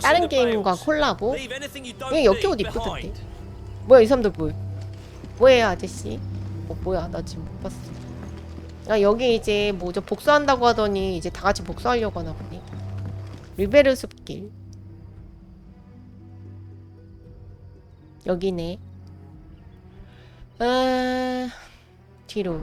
다른 게임과 콜라보? 이게 여기 옷 이쁘던데. 뭐야 이 사람들 뭐예요 아저씨? 뭐야 나 지금 못 봤어. 아 여기 이제 뭐죠 복수한다고 하더니 이제 다 같이 복수하려고 하나 보네. 리베르 숲길 여기네. 뒤로.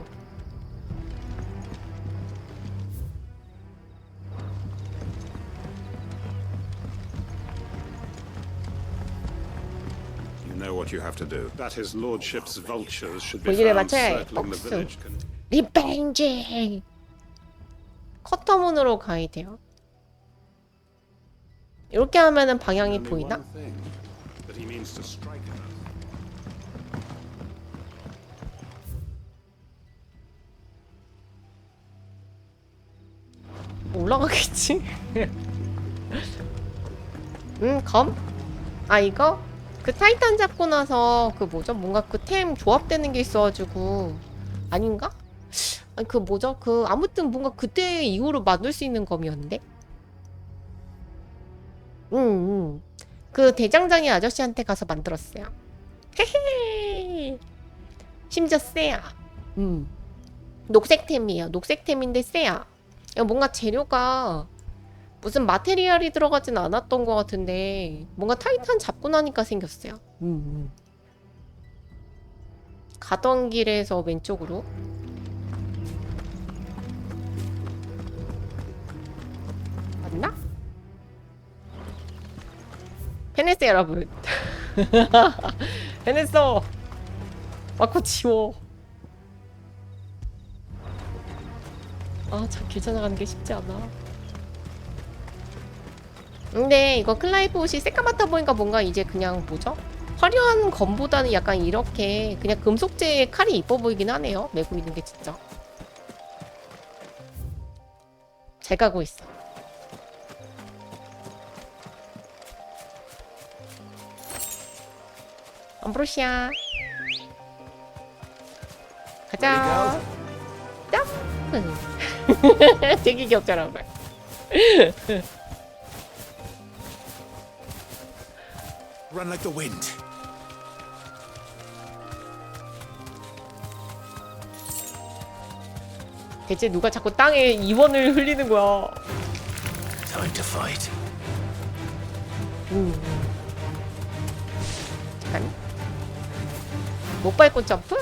볼일에 맞춰야 해. 복수. 리벤지. 커터문으로 가야 돼요. 이렇게 하면은 방향이 보이나? 올라가겠지? 검? 아 이거? 그 타이탄 잡고 나서 그 뭐죠? 뭔가 그 템 조합되는 게 있어가지고 아닌가? 아니 그 뭐죠? 그 아무튼 뭔가 그때 이후로 만들 수 있는 검이었는데? 그 대장장이 아저씨한테 가서 만들었어요. 헤헤. 심지어 세야. 녹색템이에요. 녹색템인데 세야. 뭔가 재료가 무슨 마테리얼이 들어가진 않았던 것 같은데 뭔가 타이탄 잡고 나니까 생겼어요. 가던 길에서 왼쪽으로. 맞나? 해냈어요 여러분. 해냈어. 마코 지워. 참 길 찾아가는 게 쉽지 않아. 근데 이거 클라이브 옷이 새까맣다 보니까 뭔가 이제 그냥 뭐죠? 화려한 검보다는 약간 이렇게 그냥 금속재 칼이 이뻐 보이긴 하네요. 메고 있는 게 진짜. 잘 가고 있어. 암브로시아. 가자. 점프. 되게 귀엽잖아. Run like the wind. 대체 누가 자꾸 땅에 이원을 흘리는 거야? Time to fight. 잠깐. 못 밟고 점프?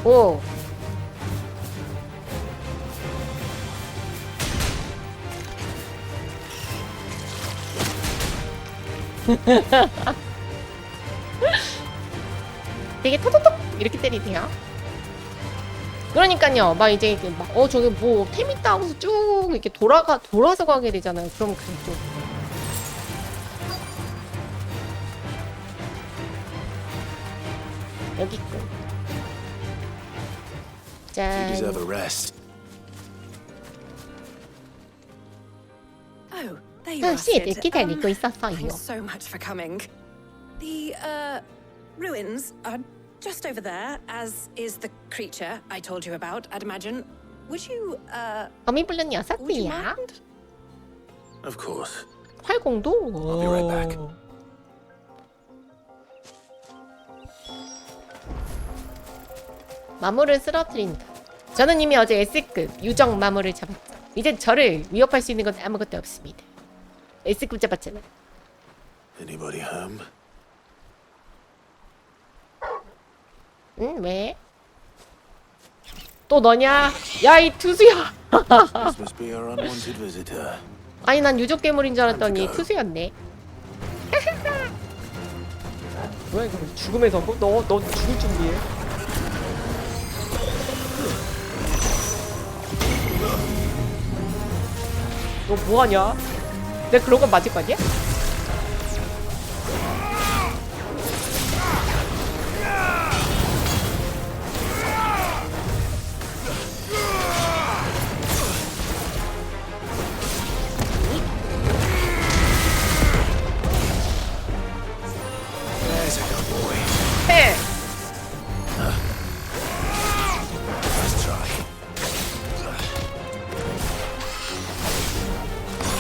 오. 되게 토토톡 이렇게 때리세요. 그러니까요. 막 이제 막 저기 뭐 템 있다 하고서 쭉 이렇게 돌아서 가게 되잖아요. 그럼 그좀 여기 있고. 짠. Deserve a rest. Oh, there you are. 씨, 기다리고 있었어요. Thanks so much for coming. The ruins are just over there, as is the creature I told you about, I'd imagine. Would you 거미 불른 would you 녀석들이야. mind? Of course. 활공도. I'll be right back. 마물을 쓰러뜨린다. 저는 이미 어제 S급 유정 마물을 잡았죠. 이제 저를 위협할 수 있는 건 아무것도 없습니다. S급 잡았잖아. Anybody home? 응, 왜? 또 너냐? 야, 이 투수야! This must be our unwanted visitor. 아니, 난 유적 괴물인 줄 알았더니 투수였네. 뭐야, 이거 죽음의 선고? 너 죽을 준비해. 너 뭐하냐? 내가 그런 건 맞을 거 아니야?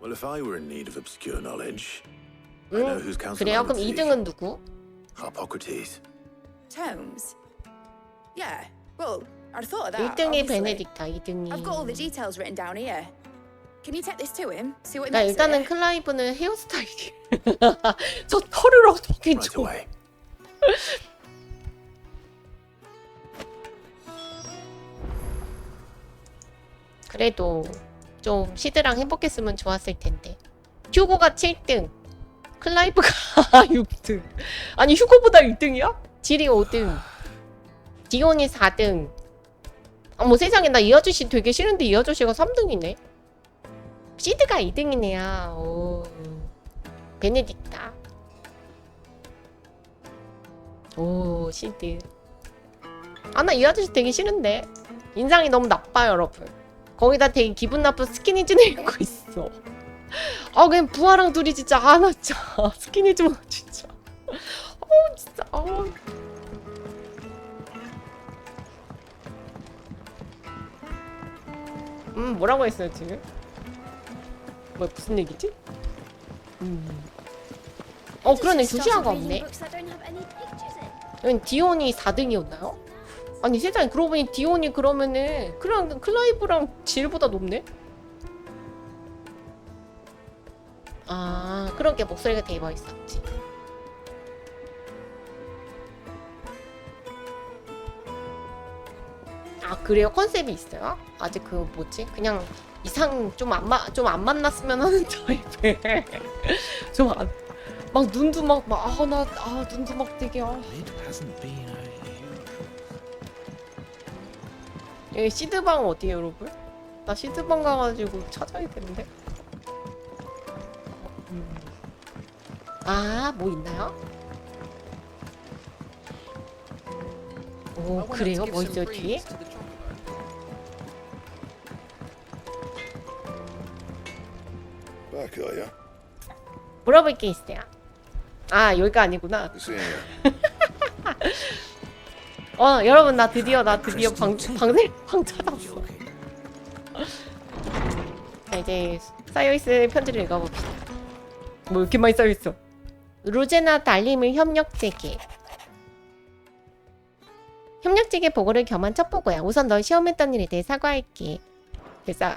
Well, if I were in need of obscure knowledge, I know whose counsel I 그래요? would 그럼 seek. 2등은 누구? Hippocrates. Tomes? Yeah, well, I'd thought of that. 1등이 obviously. 베네딕타, 2등이. I've got all the details written down here. Can you take this to him? See what he 그러니까 makes of 일단은 it? 클라이브는 헤어스타일이 저 털을 어떻게 Right 줘? away. 그래도 좀 시드랑 행복했으면 좋았을 텐데. 휴고가 7등, 클라이브가 6등. 아니 휴고보다 1등이야? 지리 5등, 디온이 4등. 아, 뭐 세상에 나 이 아저씨 되게 싫은데 이 아저씨가 3등이네. 시드가 2등이네요. 오, 베네딕타. 오, 시드. 아, 나 이 아저씨 되게 싫은데. 인상이 너무 나빠요, 여러분. 거기다 되게 기분 나쁜 스키니진 입고 있어. 아, 그냥 부하랑 둘이 진짜, 아, 나 진짜. 스키니진 진짜. 진짜. 뭐라고 했어요, 지금? 뭐, 무슨 얘기지? 그러네. 조시아가 없네. 여긴 디온이 4등이었나요? 아니 세상에, 그러고 보니 디온이 그러면은 그냥 클라이브랑 질보다 높네? 아, 그러게 목소리가 되게 멋있었지. 아, 그래요? 컨셉이 있어요? 아직 그 뭐지? 그냥 이상 좀 안 만났으면 하는 타입에 막 눈도 눈도 막 되게 여기 시드방 어디에요, 여러분? 나 시드방 가가지고 찾아야 되는데. 아, 뭐 있나요? 오, 그래요? 뭐 있어요, 뒤에? Back, are you? 물어볼 게 있어요. 아, 여기가 아니구나. See 여러분, 나 드디어 방 찾았어. 자, 이제 쌓여있을 편지를 읽어봅시다. 뭐 이렇게 많이 쌓여있어. 로제나 달림의 협력 재개. 협력 재개 보고를 겸한 첫 보고야. 우선 널 시험했던 일에 대해 사과할게. 그래서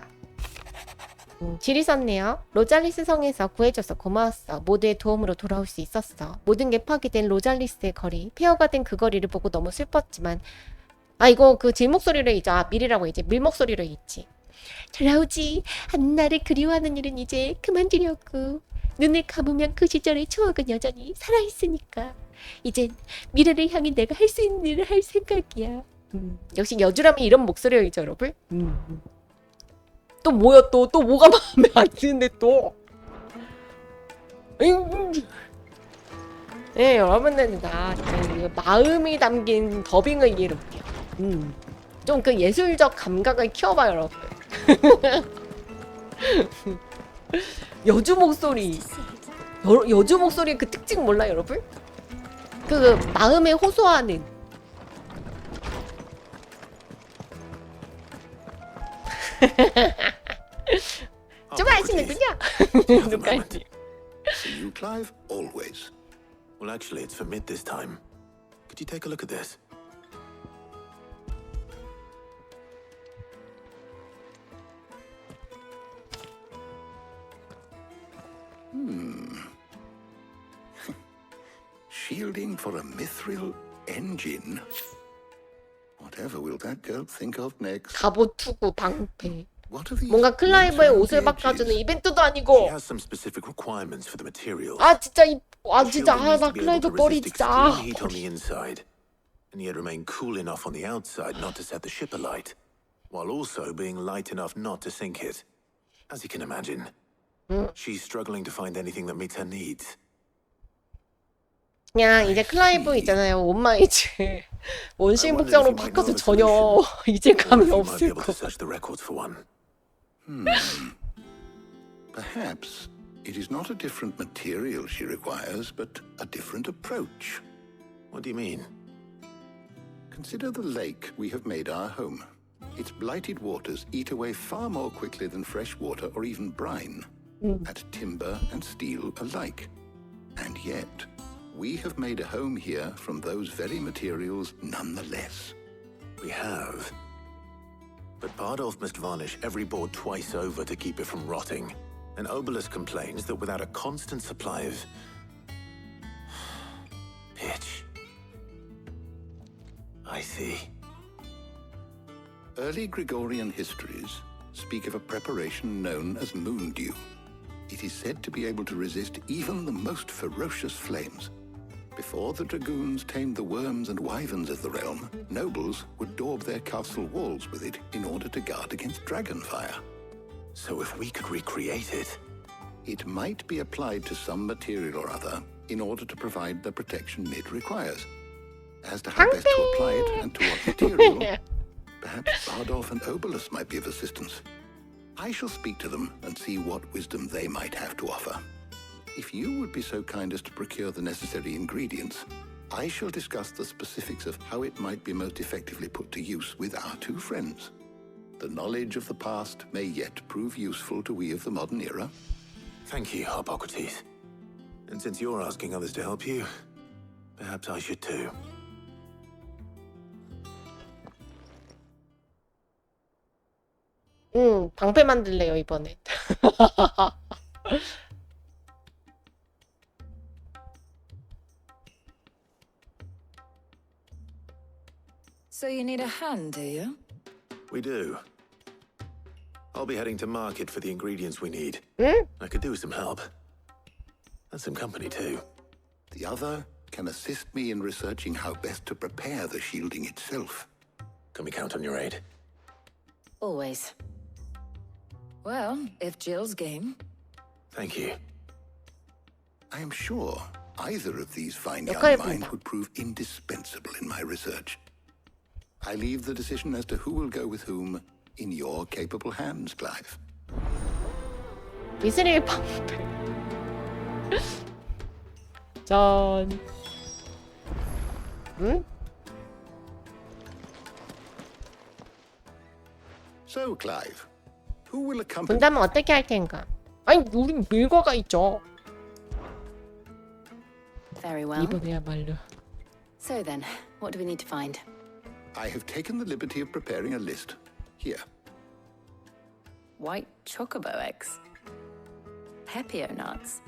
질이 썼네요. 로잘리스 성에서 구해줘서 고마웠어. 모두의 도움으로 돌아올 수 있었어. 모든 게 파괴된 로잘리스의 거리, 폐허가 된 그 거리를 보고 너무 슬펐지만, 아, 이거 그 질 목소리로 이제 밀이라고 이제 밀 목소리로 있지. 돌아오지. 한나를 그리워하는 일은 이제 그만두려고. 눈을 감으면 그 시절의 추억은 여전히 살아있으니까. 이젠 미래를 향해 내가 할 수 있는 일을 할 생각이야. 역시 여주라면 이런 목소리였죠, 여러분. 또 뭐야, 또 뭐가 마음에 안 드는데 또. 네, 여러분들 나 진짜 마음이 담긴 더빙을 이해해볼게요. 좀 그 예술적 감각을 키워봐요, 여러분. 여주 목소리, 여주 목소리의 그 특징 몰라요, 여러분? 그 마음에 호소하는. 좀 아시는군요. 누가 See you, Clive? Always. Well, actually, it's for mid this time. Could you take a look at this? Shielding for a mithril engine. Whatever will that girl think of next? 갑옷 투구 방패. What are these 뭔가 클라이브의 mental 옷을 gauges? 바꿔주는 이벤트도 She 아니고. has some specific requirements for the material. 아 진짜 진짜 Shielding needs 나 to be able 클라이브 to 머리 resist 진짜 extreme heat on the inside, and yet remain cool enough on the outside not to set the ship alight, while also being light enough not to sink it. As you can imagine, she's struggling to find anything that meets her needs. 그냥 이제 클라이브 있잖아요. 온마이즈 원시인 I wondered if 복장으로 you might know 바꿔서 of a 전혀 solution, 이질감이 or if you might be 없을 able to 것 search the records for one. Perhaps it is not a different material she requires, but a different approach. What do you mean? Consider the lake we have made our home. Its blighted waters eat away far more quickly than fresh water or even brine. at timber and steel alike. And yet, we have made a home here from those very materials nonetheless. We have. But Bardolph must varnish every board twice over to keep it from rotting. And Obelus complains that without a constant supply of pitch. I see. Early Gregorian histories speak of a preparation known as moon dew. It is said to be able to resist even the most ferocious flames. Before the dragoons tamed the worms and wyverns of the realm, nobles would daub their castle walls with it in order to guard against dragon fire. So if we could recreate it... It might be applied to some material or other in order to provide the protection it requires. As to how best to apply it and to what material, perhaps Bardolph and Obelus might be of assistance. I shall speak to them and see what wisdom they might have to offer. If you would be so kind as to procure the necessary ingredients, I shall discuss the specifics of how it might be most effectively put to use with our two friends. The knowledge of the past may yet prove useful to we of the modern era. Thank you, Hippocrates. And since you're asking others to help you, perhaps I should too. 방패 만들래요 이번엔. So you need a hand, do you? We do. I'll be heading to market for the ingredients we need. I could do with some help. And some company too. The other can assist me in researching how best to prepare the shielding itself. Can we count on your aid? Always. Well, if Jill's game. Thank you. I am sure either of these fine young 역할 minds 분담. would prove indispensable in my research. I leave the decision as to who will go with whom in your capable hands, Clive. 미스릴 방패. 전. 응? So, Clive, who will accompany? 분담은 어떻게 할 텐가? 아니, 우린 밀거가 있죠. Very well. 이번에야말로. So then, what do we need to find? I have taken the liberty of preparing a list. Here. White chocobo eggs. Pepio nuts.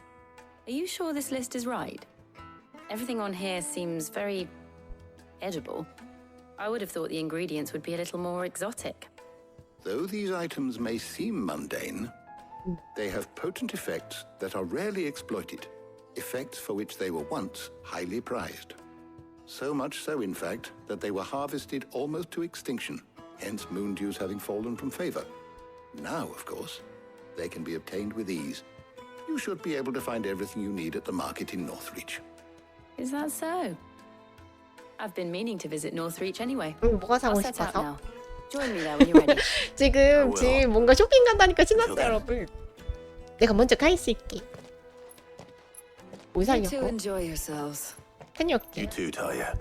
Are you sure this list is right? Everything on here seems very edible. I would have thought the ingredients would be a little more exotic. Though these items may seem mundane, they have potent effects that are rarely exploited, effects for which they were once highly prized. So much so, in fact, that they were harvested almost to extinction, hence moon dews having fallen from favor. Now, of course, they can be obtained with ease. You should be able to find everything you need at the market in Northreach. Is that so? I've been meaning to visit Northreach anyway. 뭐가 I'll 사고 set out 싶어서? now. Join me there when you're ready. 지금 지금 뭔가 쇼핑 간다니까 신났어요, 여러분. 내가 먼저 가 있을게. 뭐 You two 사려고? enjoy yourselves. You 다녀올게. too, Talia.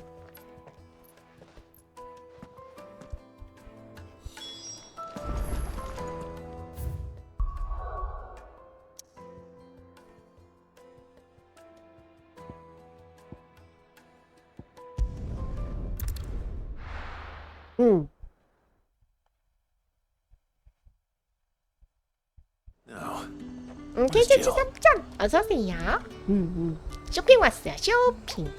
응. Now, 퀴즈 추첨전 어서 오세요. 쇼핑 왔어요. 쇼핑.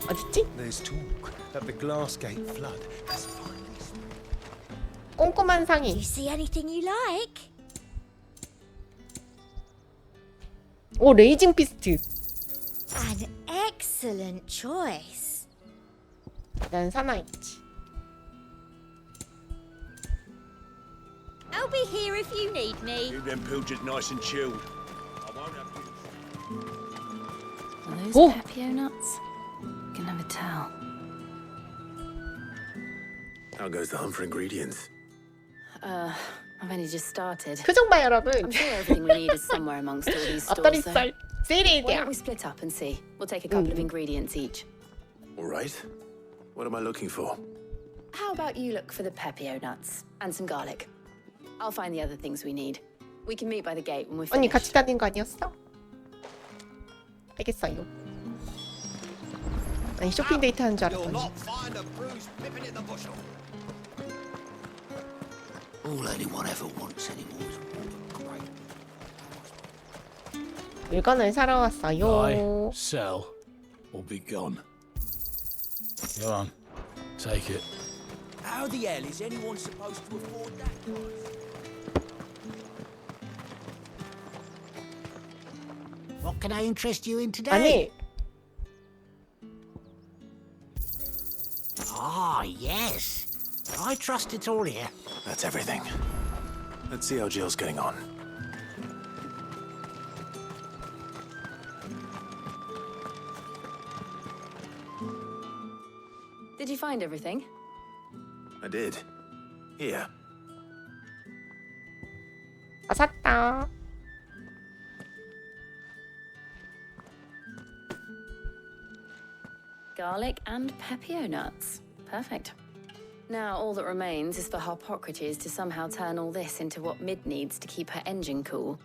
어딨지? There's talk that the Glassgate flood has finally 꼼꼼한 상의. You see anything you like? 오, 레이징 피스트. An excellent choice. 난 사나이지. I'll be here if you need me. keep them pilchards nice and chilled. I won't have you. Are those Oh. Pepio nuts? Can never tell. how goes the hunt for ingredients? I've only just started. 표정 봐, 여러분. I'm sure everything we need is somewhere amongst all these stores. though. 앞다리살. Why 세일이야. don't we split up and see? We'll take a couple of ingredients each. All right. What am I looking for? How about you look for the Pepio nuts and some garlic? I'll find the other things we need. We can meet by the gate when we're 언니 finished. 같이 다니는 거 아니었어? 알겠어요. 아니 쇼핑 데이트 하는 줄 알았더니. All anyone ever wants anymore is great. 물건을 사러 왔어요. Sell or be gone. Go on. Take it. How the hell is anyone supposed to afford that price? What can I interest you in today? 아니 Ah, yes. I trust it's all here. That's everything. Let's see how Jill's getting on. Did you find everything? I did. Here. 아 샀다. Garlic and pepio nuts. Perfect. Now all that remains is for Harpocrates to somehow turn all this into what Mid needs to keep her engine cool.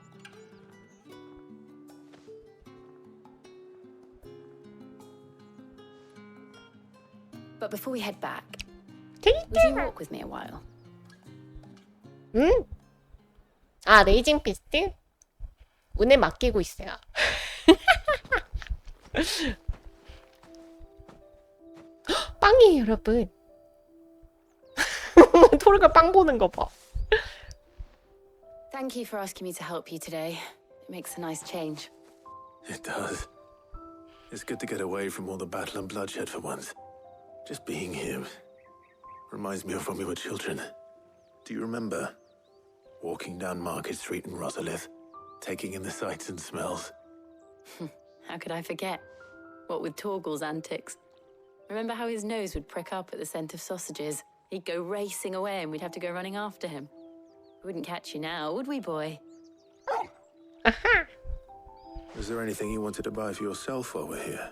But before we head back, would you walk with me a while? 응? 아 레이징 피스트? 운에 맡기고 있어요. 빵이에요 여러분. 토르가 빵 보는 거 봐. Thank you for asking me to help you today. It makes a nice change. It does. It's good to get away from all the battle and bloodshed for once. Just being here reminds me of when we were children. Do you remember walking down Market Street in Rosalith, taking in the sights and smells? How could I forget? What with Torgal's antics. Remember how his nose would prick up at the scent of sausages? He'd go racing away and we'd have to go running after him. We wouldn't catch you now, would we, boy? Was there anything you wanted to buy for yourself while we're here?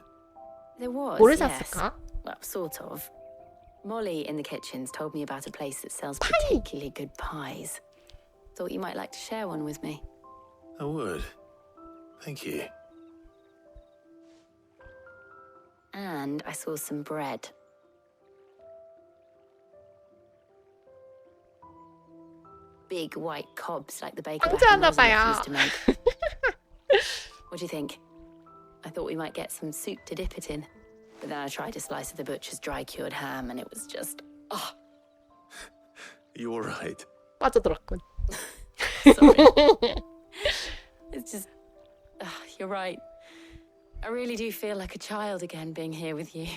There was, 뭐를 yes. 샀을까? Well, sort of. Molly in the kitchens told me about a place that sells particularly good pies. Thought you might like to share one with me. I would. Thank you. And I saw some bread. Big white cobs like the baker back in 황제하나 Rosalith 봐요. used to make. What do you think? I thought we might get some soup to dip it in. But then I tried a slice of the butcher's dry-cured ham and it was just... Oh, You all right? 빠져들었군. sorry. It's just... you're right. I really do feel like a child again being here with you.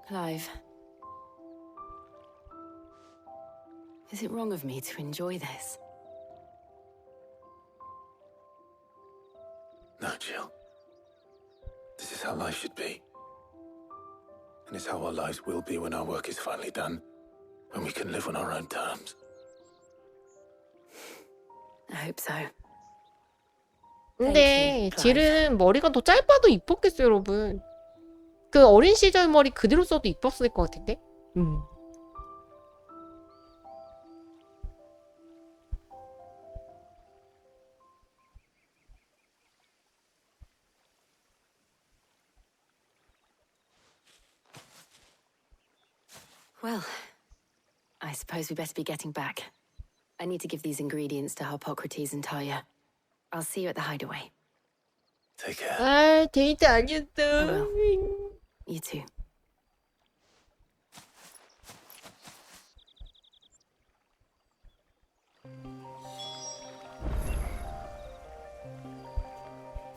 Clive. Is it wrong of me to enjoy this? No, Jill. This is how life should be. And it's how our lives will be when our work is finally done. When we can live on our own terms. I hope so. 근데 Thank you, 질은 머리가 더 짧아도 이뻤겠어요 여러분. 그 어린 시절 머리 그대로 써도 이뻤을 것 같은데? Well, I suppose we better be getting back. I need to give these ingredients to Harpocrates and Talia. I'll see you at the hideaway. Take care. 아 데이트 아니었어. You too.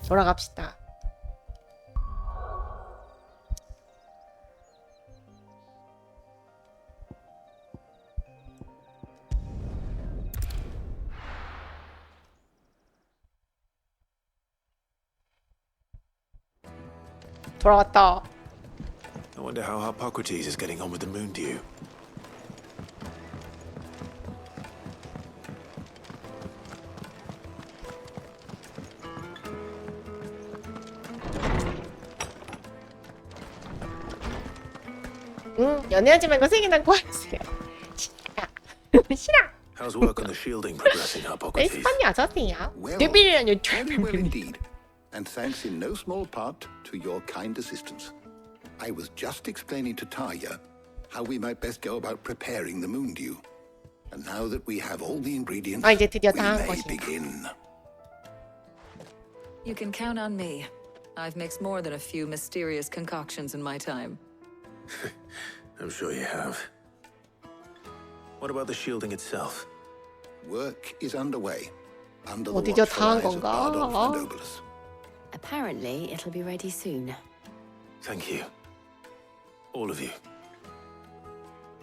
돌아갑시다. 돌아왔다. I wonder how Harpocrates is getting on with the moon dew. 연애하지 말고 생일 난 구하세요. 싫어. How's work on the shielding progressing, Hippocrates? 에스파니 아저씨야. Well, 데빌이라뇨. very well indeed, and thanks in no small part to your kind assistance. I was just explaining to Tarja how we might best go about preparing the moon dew. And now that we have all the ingredients, 아, 이제 드디어 we 다 한 may 것인가. begin. You can count on me. I've mixed more than a few mysterious concoctions in my time. I'm sure you have. What about the shielding itself? Work is underway under 어, the 드디어 다 한 watchful eyes of 건가? Bardolph and Obolus. Apparently, it'll be ready soon. Thank you. All of you.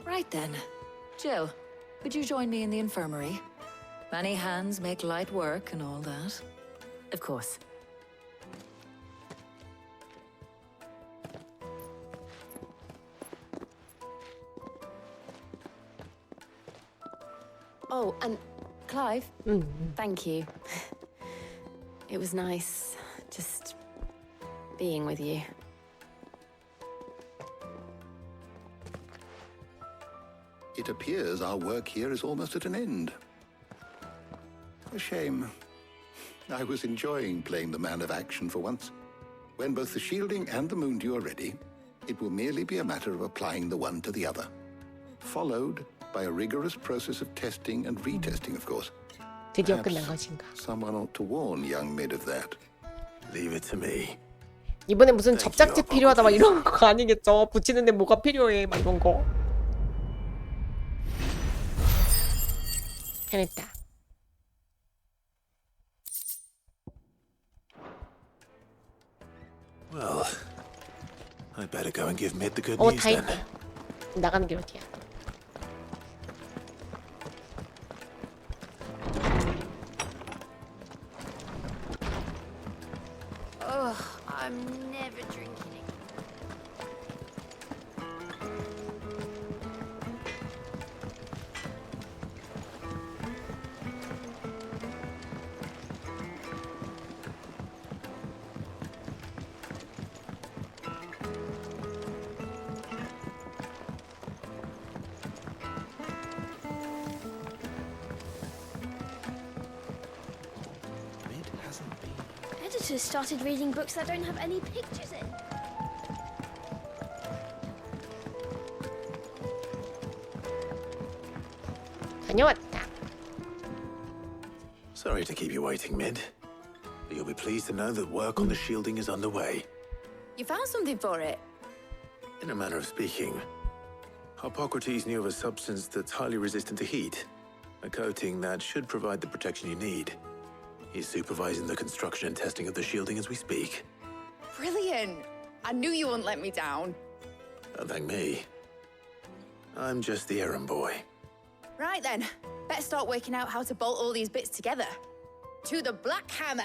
Right then. Jill, would you join me in the infirmary? Many hands make light work and all that. Of course. Oh, and Clive, thank you. It was nice just being with you. It appears our work here is almost at an end. A shame. I was enjoying playing the man of action for once. When both the shielding and the moon dew are ready, it will merely be a matter of applying the one to the other, followed by a rigorous process of testing and retesting, of course. 드디어 끝난 것인가. Someone ought to warn young Mid of that. Leave it to me. 이번에 무슨 접착제 필요하다 막 이런 거 아니겠죠? 붙이는데 뭐가 필요해 막 이런 거. 해냈다. Well, I'd better go and give Mid the good 어, news 다 then. 했다. 나가는 길 어디야? Ugh, I'm never drinking. Mid hasn't been. Editors started reading books that don't have any pictures in. 다녀왔다. Sorry to keep you waiting, Mid. But you'll be pleased to know that work on the shielding is underway. You found something for it? In a manner of speaking, Hippocrates knew of a substance that's highly resistant to heat, a coating that should provide the protection you need. He's supervising the construction and testing of the shielding as we speak. Brilliant! I knew you wouldn't let me down. Don't thank me. I'm just the errand boy. Right then, better start working out how to bolt all these bits together. To the Black Hammer!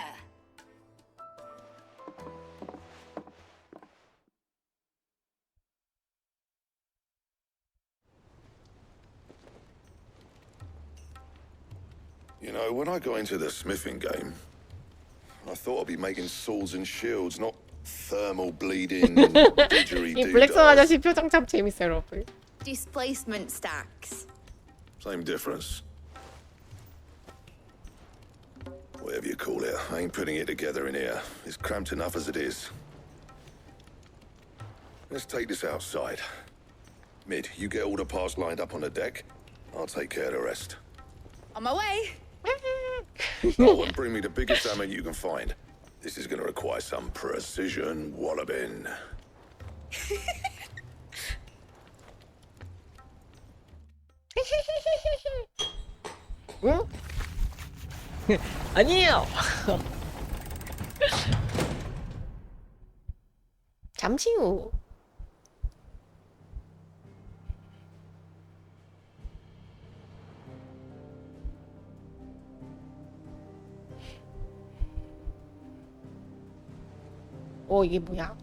You know, when I got into the smithing game, I thought I'd be making swords and shields, not thermal bleeding and 이 블랙선 didgeridoo. 아저씨 표정 참 재밌어요, 여러분. Displacement stacks. Same difference. Whatever you call it, I ain't putting it together in here. It's cramped enough as it is. Let's take this outside. Mid, you get all the parts lined up on the deck. I'll take care of the rest. On my way! Oh, and bring me the biggest hammer you can find. This is going to require some precision walloping. 응? 아니에요. 잠시 후. 이게 뭐야?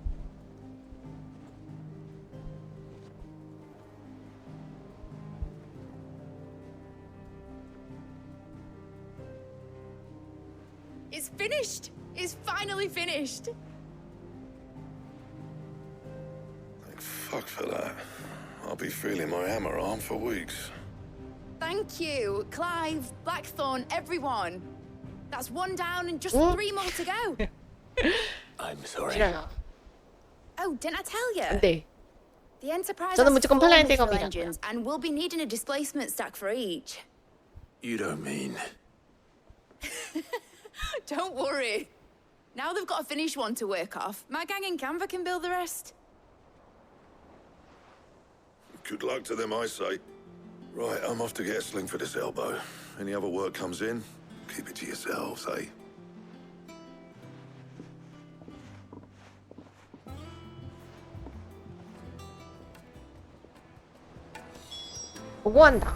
It's finished! It's finally finished! Thank fuck for that. I'll be feeling my hammer arm for weeks. Thank you, Clive, Blackthorn, everyone. That's one down and just 3 more to go. I'm sorry. 싫어요. Oh, didn't I tell you? 네. The Enterprise 저는 has 무조건 4 플라인 mithril 백업이라고요. engines, and we'll be needing a displacement stack for each. You don't mean... Don't worry. Now they've got a finished one to work off. My gang in Canva can build the rest. Good luck to them, I say. Right, I'm off to get a sling for this elbow. Any other work comes in, keep it to yourselves, eh? 보고한다.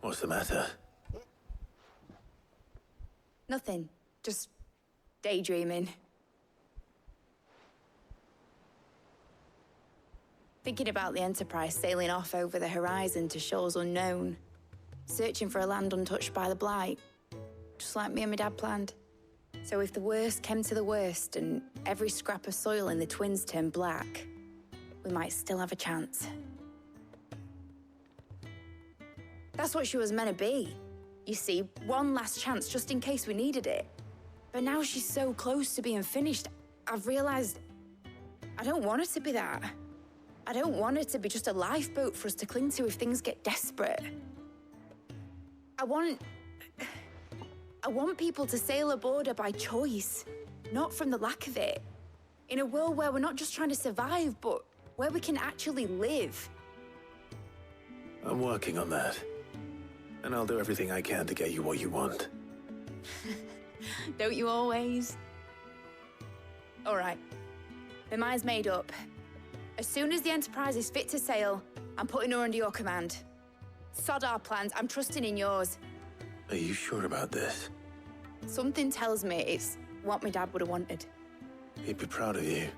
What's the matter? Nothing. Just daydreaming. Thinking about the Enterprise sailing off over the horizon to shores unknown, searching for a land untouched by the Blight, just like me and my dad planned. So if the worst came to the worst and every scrap of soil in the Twins turned black, we might still have a chance. That's what she was meant to be. You see, one last chance just in case we needed it. But now she's so close to being finished, I've realized I don't want her to be that. I don't want her to be just a lifeboat for us to cling to if things get desperate. I want people to sail aboard her by choice, not from the lack of it. In a world where we're not just trying to survive, but where we can actually live. I'm working on that. And I'll do everything I can to get you what you want. Don't you always? All right. My mind's made up. As soon as the Enterprise is fit to sail, I'm putting her under your command. Sod our plans, I'm trusting in yours. Are you sure about this? Something tells me it's what my dad would have wanted. He'd be proud of you.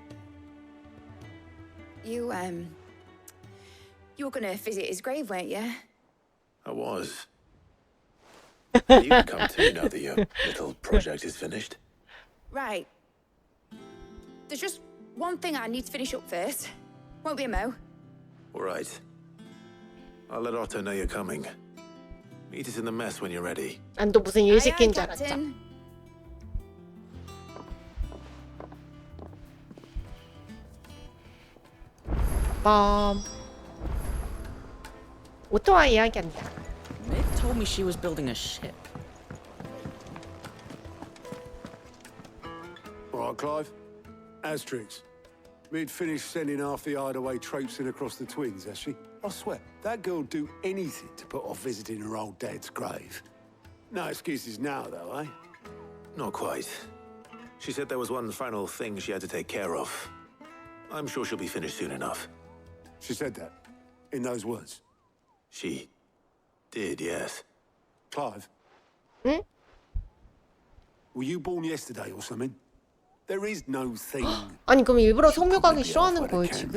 You were gonna visit his grave, weren't you? I was. You can come too now that your little project is finished. Right. There's just one thing I need to finish up first. Won't be a mo. All right. I'll let Otto know you're coming. Meet us in the mess when you're ready. 난 또 무슨 일 Aye, 시킨 aye, 줄 알았죠. Captain. 오토와 이야기한다. Meg told me she was building a ship. All right, Clive. Asterix. Mid finished sending half the hideaway traipsing across the Twins, has she? I swear, that girl'd do anything to put off visiting her old dad's grave. No excuses now, though, eh? Not quite. She said there was one final thing she had to take care of. I'm sure she'll be finished soon enough. She said that, in those words. She did, yes. Clive? 응? Were you born yesterday or something? There is no thing. 아니 그럼 일부러 성묘 가기 싫어하는 거예요 지금?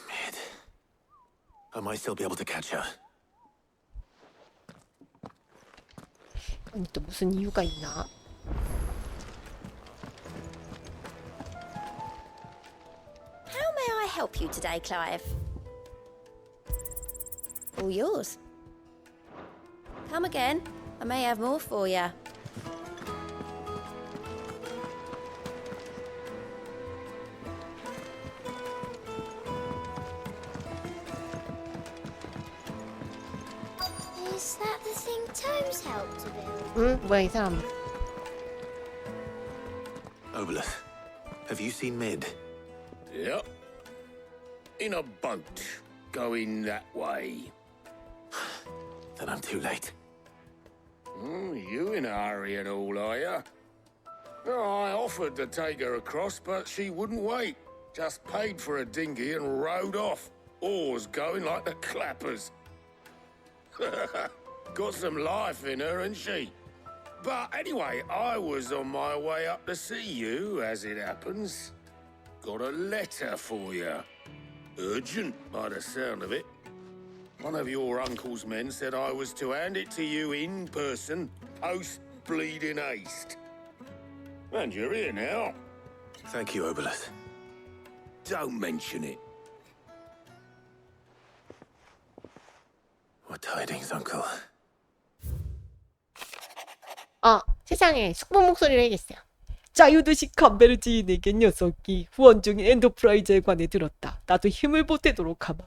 Mid. I might still be able to catch her. 아니 또 무슨 이유가 있나? How may I help you today, Clive? All yours. Come again. I may have more for you. Is that the thing Tomes helped to build? 응? 뭐야 이 사람? Obelus, have you seen Mid? Yep. In a boat, going that way. Then I'm too late. You in a hurry and all, are you? I offered to take her across, but she wouldn't wait. Just paid for a dinghy and rowed off. Oars going like the clappers. Got some life in her, ain't she? But anyway, I was on my way up to see you, as it happens. Got a letter for you. Urgent, by the sound of it. One of your uncle's men said I was to hand it to you in person, post-bleeding haste. And you're here now. Thank you, Obelus. Don't mention it. tidings, Uncle. 세상에 숙모 목소리를 해야겠어요. 자유도시 캄베르 지인에게 녀석이 후원 중인 엔터프라이즈에 관해 들었다. 나도 힘을 보태도록 하마.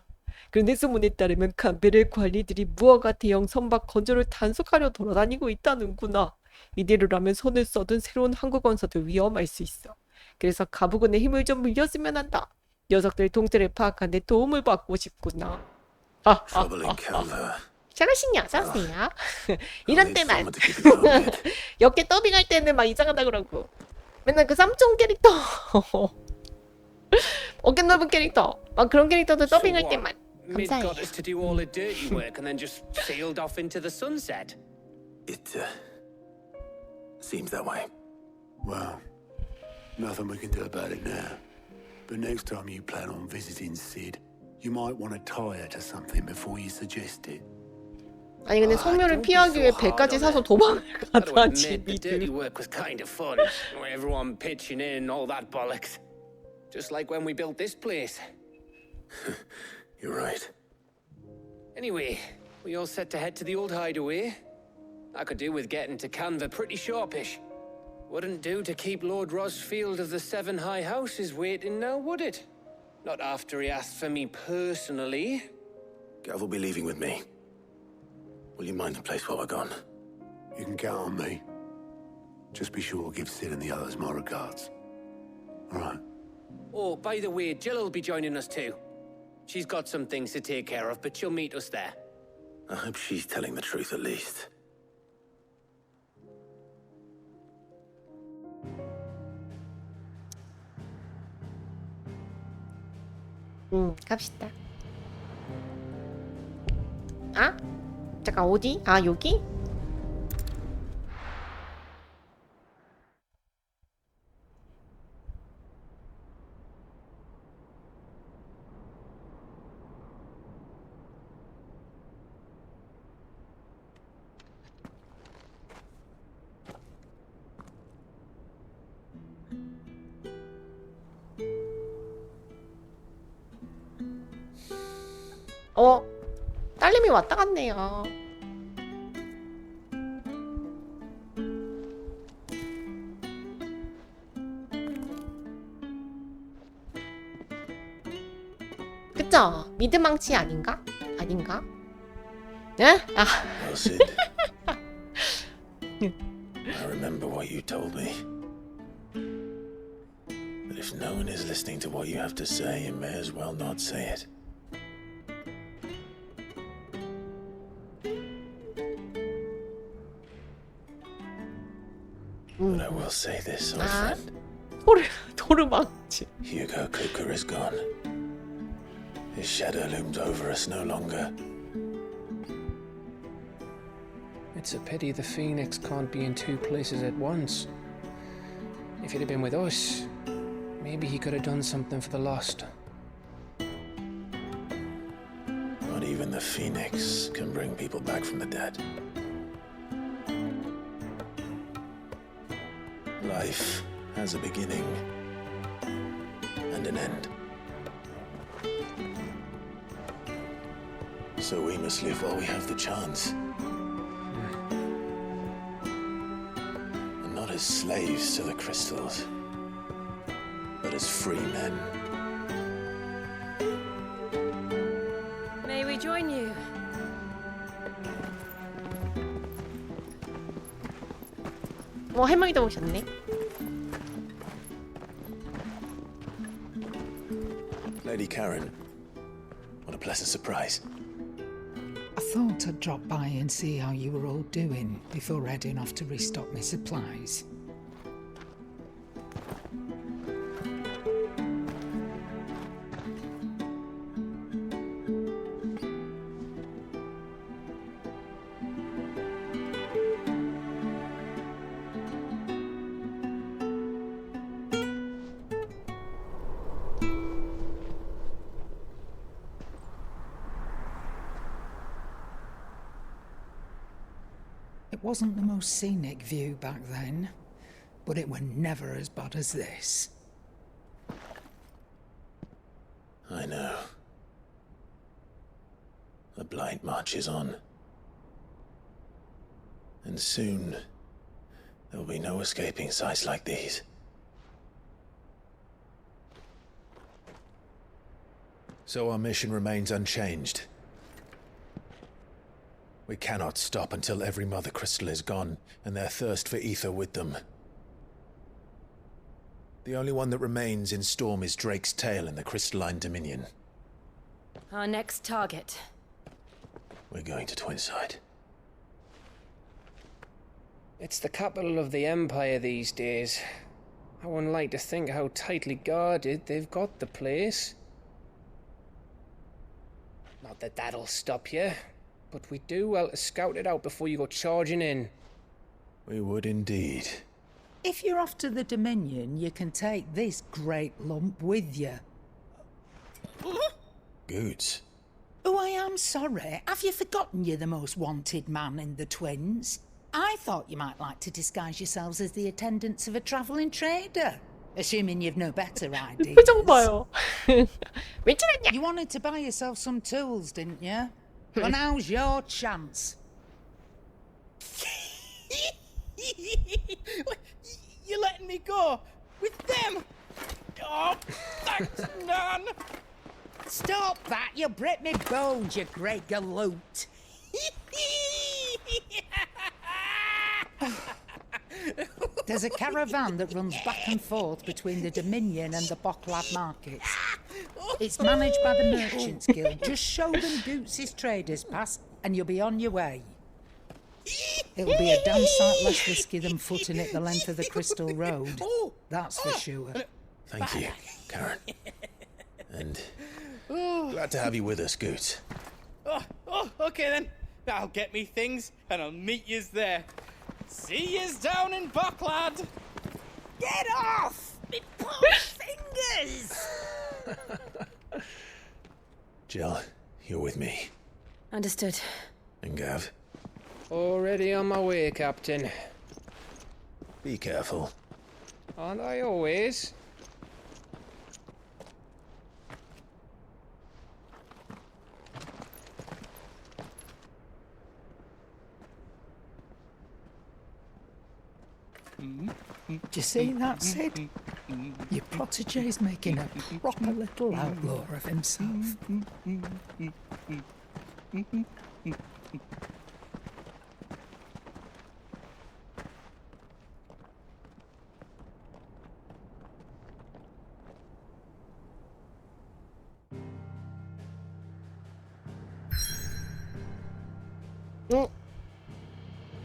그런데 소문에 따르면 캄베르의 관리들이 무허가 대형 선박 건조를 단속하려 돌아다니고 있다는구나. 이대로라면 손을 써둔 새로운 항구 건설도 위험할 수 있어. 그래서 가부군의 힘을 좀 물렸으면 한다. 녀석들 동태를 파악하는 데 도움을 받고 싶구나. Trouble in Calver. 잘하시냐, 잘하세요. 이런 때만. Someone to keep it grounded. 역계 더빙할 때는 막 이상하다 그러고. 맨날 그 삼촌 캐릭터. 어깨 넓은 캐릭터. 막 그런 캐릭터도 더빙할 때만. Mid 감사해요. got us to do all the dirty work and then just sailed off into the sunset. It seems that way. Well, nothing we can do about it now. But next time you plan on visiting Sid, you might want to tie her to something before you suggest it. 아니 근데 성묘를 피하기 위해 배까지 사서 도망을 Gotta 가다지 admit, the dirty 미들. work was kind of fun. Everyone pitching in, all that bollocks. Just like when we built this place. You're right. Anyway, we all set to head to the old hideaway. I could do with getting to Canva pretty sharpish. Wouldn't do to keep Lord Rosfield of the Seven High Houses waiting now, would it? Not after he asked for me personally. Gav will be leaving with me. Will you mind the place while we're gone? You can count on me. Just be sure to give Sid and the others my regards. All right. Oh, by the way, Jill will be joining us too. She's got some things to take care of, but she'll meet us there. I hope she's telling the truth at least. 갑시다. 아? 잠깐 어디? 아 여기? 딸님이 왔다 갔네요. 그쵸? 미드망치 아닌가? 아닌가? 네? 아. Well, Sid, I remember what you told me. That if no one is listening to what you have to say, you may as well not say it. But I will say this, old friend. 도르망치. Hugo Cooker is gone. His shadow looms over us no longer. It's a pity the Phoenix can't be in two places at once. If he'd have been with us, maybe he could have done something for the lost. Not even the Phoenix can bring people back from the dead. Life has a beginning and an end. So we must live while we have the chance. And not as slaves to the crystals, but as free men. May we join you? 할머니도 오셨네. Lady Karen, what a pleasant surprise. I thought I'd drop by and see how you were all doing before heading off to restock my supplies. It wasn't the most scenic view back then, but it were never as bad as this. I know. The blight marches on, And soon, there'll be no escaping sights like these. So our mission remains unchanged. We cannot stop until every Mother Crystal is gone, and their thirst for ether with them. The only one that remains in Storm is Drake's tail in the Crystalline Dominion. Our next target. We're going to Twinside. It's the capital of the Empire these days. I wouldn't like to think how tightly guarded they've got the place. Not that that'll stop you, but we do well to scout it out before you go charging in. We would indeed. If you're off to the Dominion, you can take this great lump with you. Goods. Oh, I am sorry. Have you forgotten you're the most wanted man in the Twins? I thought you might like to disguise yourselves as the attendants of a travelling trader. Assuming you've no better ideas. 표정 봐요. 왜 저러냐? You wanted to buy yourself some tools, didn't you? Well, now's your chance. You're letting me go with them? Oh, thanks, Nan. Stop that! You'll break me bones, you great galoot. There's a caravan that runs back and forth between the Dominion and the Bocklad markets. It's managed by the Merchants Guild. Just show them Goots' traders pass and you'll be on your way. It'll be a damn sight less risky than footing it the length of the Crystal Road. That's for sure. Thank you, Karen. And glad to have you with us, Goots. Okay then. I'll get me things and I'll meet yous there. See yous down in Bocklad. Get off! Me poor fingers! Jill, you're with me. Understood. And Gav, Already on my way, Captain. be careful. Aren't I always? Do you see that, Sid? Your protege's making a proper little outlaw of himself.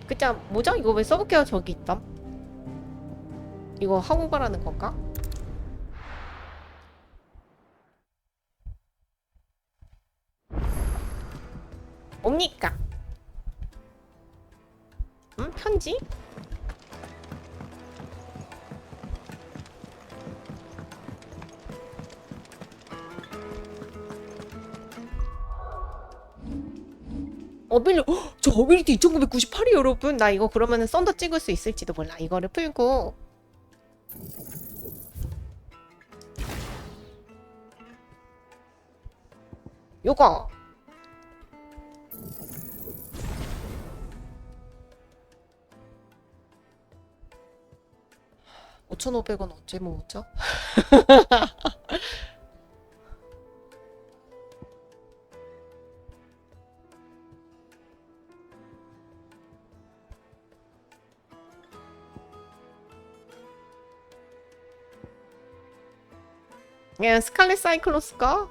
그자 뭐죠? 이거 왜 서브케어 저기 있담? 이거 하고 가라는 건가? 뭡니까? 편지? 저 어빌리티 2998이 여러분. 나 이거 그러면은 썬더 찍을 수 있을지도 몰라. 이거를 풀고 요거 5,500원 언제 모으죠? 예, 스칼렛 사이클로스가?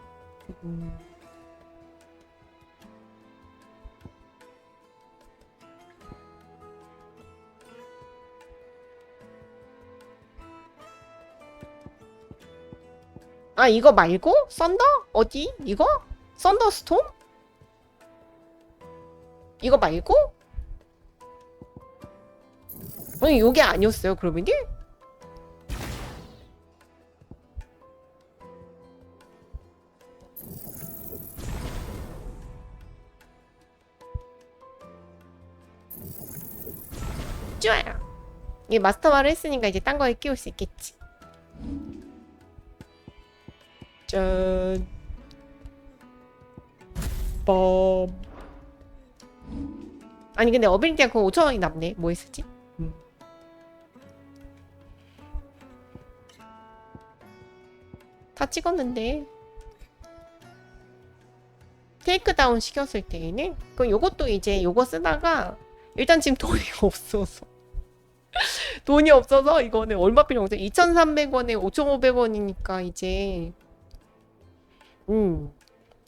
아, 이거 말고? 썬더? 어디? 이거? 썬더스톰? 이거 말고? 아니, 요게 아니었어요, 그럼 이게? 좋아요. 이게 마스터바를 했으니까 이제 딴 거에 끼울 수 있겠지. 짠. 빰. 아니 근데 어빌리티가 그거 5,000원이 남네. 뭐 했었지? 다 찍었는데 테이크다운 시켰을 때에는 그럼 요것도 이제 요거 쓰다가 일단 지금 돈이 없어서 돈이 없어서 이거는 얼마 필요 없어. 2,300원에 5,500원이니까 이제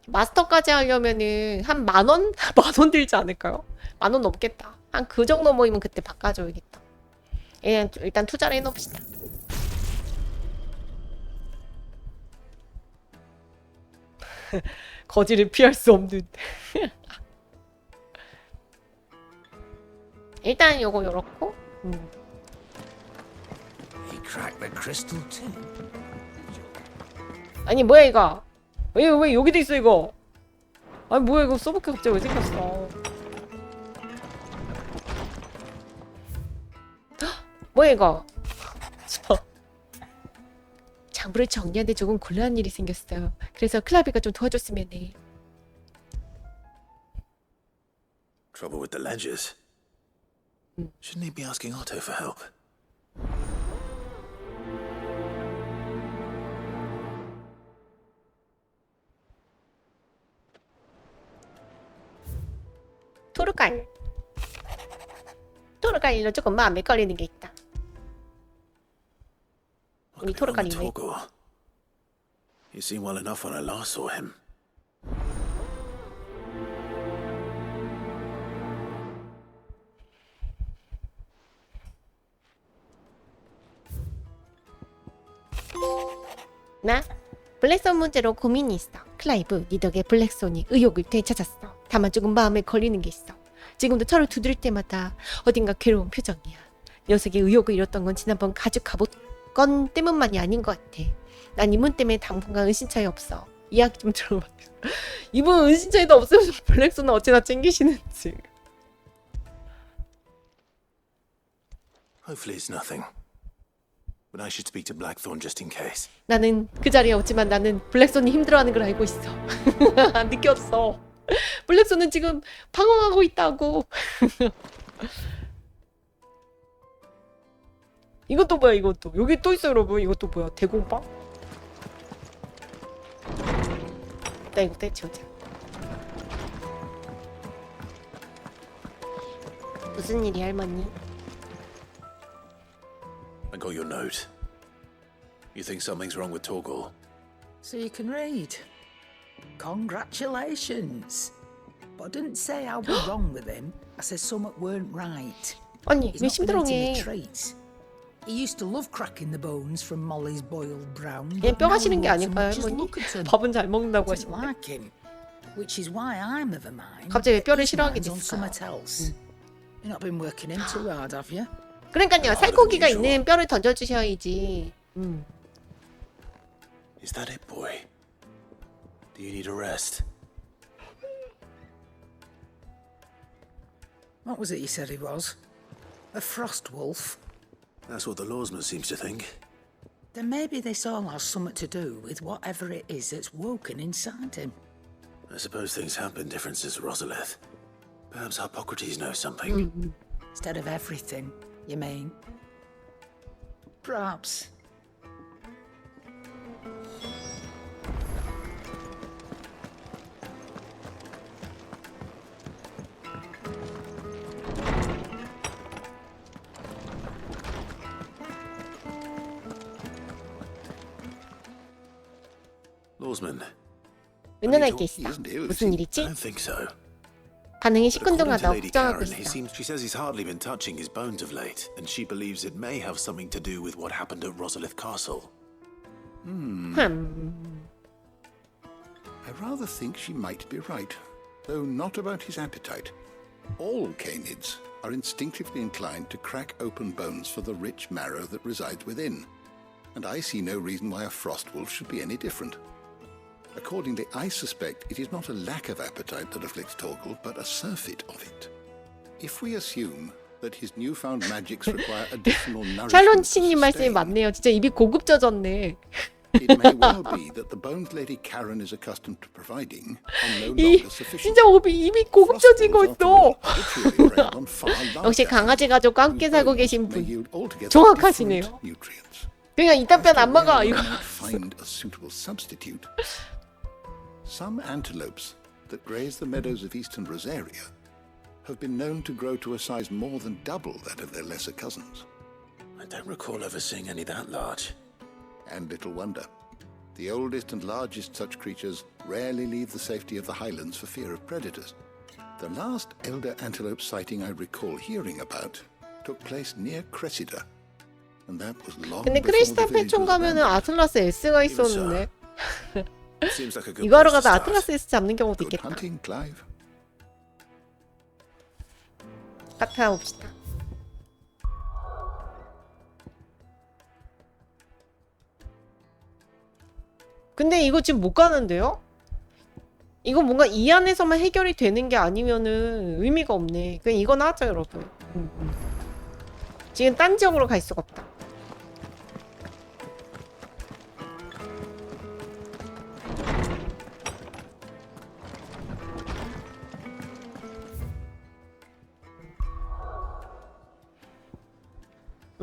마스터까지 하려면은 한 10,000원? 10,000원 들지 않을까요? 10,000원 넘겠다. 한 그 정도 모이면 그때 바꿔줘야겠다. 일단 투자를 해놓읍시다. 거지를 피할 수 없는. 일단 요거 요렇고. 아니 뭐야 이거? 왜 여기도 있어 이거? 아니 뭐야 이거 서브캐 갑자기 왜 생겼어? 뭐야 이거? 장부를 정리하는데 조금 곤란한 일이 생겼어요. 그래서 클라비가 좀 도와줬으면 해. Trouble with the ledgers. Shouldn't he be asking Otto for help? 토르갈로 조금 마음에 걸리는 게 있다. 우리 토르갈이네. Torgal. He seemed well enough when I last saw him. 나 블랙손 문제로 고민이 있어. 클라이브, 니 덕에 블랙손이 의욕을 되찾았어. 다만 조금 마음에 걸리는 게 있어. 지금도 철을 두드릴 때마다 어딘가 괴로운 표정이야. 녀석의 의욕을 잃었던 건 지난번 가죽 갑옷 건 때문만이 아닌 것 같아. 난 이분 때문에 당분간 은신처에 없어. 이야기 좀 들어봐. 이분 은신처에도 없으면 블랙손은 어찌나 챙기시는지. Hopefully it's nothing. But I should speak to Blackthorn just in case. 나는 그 자리에 없지만 나는 블랙손이 힘들어하는 걸 알고 있어. 느꼈어. 블랙손은 지금 방황하고 있다고. 이것도 뭐야 이것도. 여기 또 있어 여러분. 이것도 뭐야 대공빵? 나 이거 떼치우자. 무슨 일이 할머니? I got your note. You think something's wrong with Torgal? So you can read. Congratulations. But I didn't say I was wrong with him. I said something weren't right. 아니 He's 왜 not been eating 심드렁해? the treats. He used to love cracking the bones from Molly's boiled brown. 얘 but 뼈 now 가시는 he 게 won't so 아닐까요 much as 할머니? look at him. 밥은 잘 먹는다고 Doesn't 하시는데. like him. Which is why I'm of a mind. 갑자기 왜 뼈를 his 싫어하게 mind's on 됐을까? something else. You've not been working him too hard, have you? 그러니까요. 살코기가 있는 뼈를 던져주셔야지. Is that it, boy? Do you need a rest? What was it you said he was? A frost wolf? That's what the lawsman seems to think. Then maybe this all has something to do with whatever it is that's woken inside him. I suppose things have been different since Rosalith. Perhaps Hippocrates knows something. Instead of everything, you mean? Perhaps. Lawsman, 은연할 게 있어. 무슨 일이지? I don't think so. 반응이 But according to 시큰둥하다 Lady 걱정하고 Karen, she says he's hardly been touching his bones of late, and she believes it may have something to do with what happened at Rosalith Castle. I rather think she might be right, though not about his appetite. All canids are instinctively inclined to crack open bones for the rich marrow that resides within, and I see no reason why a frost wolf should be any different. Accordingly, I suspect it is not a lack of appetite that afflicts Torgal, but a surfeit of it. If we assume that his newfound magics require additional nourishment to 샬론치님 말씀이 sustain, 맞네요. 진짜 입이 고급져졌네. It may well be that the bones Lady Karen is accustomed to providing are no 이 longer sufficient. 진짜 이미 고급져지고 있어. Literally prey on far larger 역시 강아지 가족과 함께 살고 계신 may 분 yield altogether 정확하시네요. different nutrients. 그냥 이딴 편 안 먹어 이거. Might find a suitable substitute. Some antelopes that graze the meadows of eastern Rosaria have been known to grow to a size more than double that of their lesser cousins. I don't recall ever seeing any that large. And little wonder. The oldest and largest such creatures rarely leave the safety of the highlands for fear of predators. The last elder antelope sighting I recall hearing about took place near Cressida. And that was long 근데 before the 크리스탈 village 패촌 was 가면은 abandoned. 아틀라스 S가 있었는데. Seems like a good 이거 하러 place to 가다 start. 아틀라스 S 잡는 경우도 Good 있겠다. hunting, Clive. 카페 가봅시다. 근데 이거 지금 못 가는데요? 이거 뭔가 이 안에서만 해결이 되는 게 아니면은 의미가 없네. 그냥 이건 하죠, 여러분. 지금 딴 지역으로 갈 수가 없다.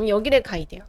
여기를 가야 돼요.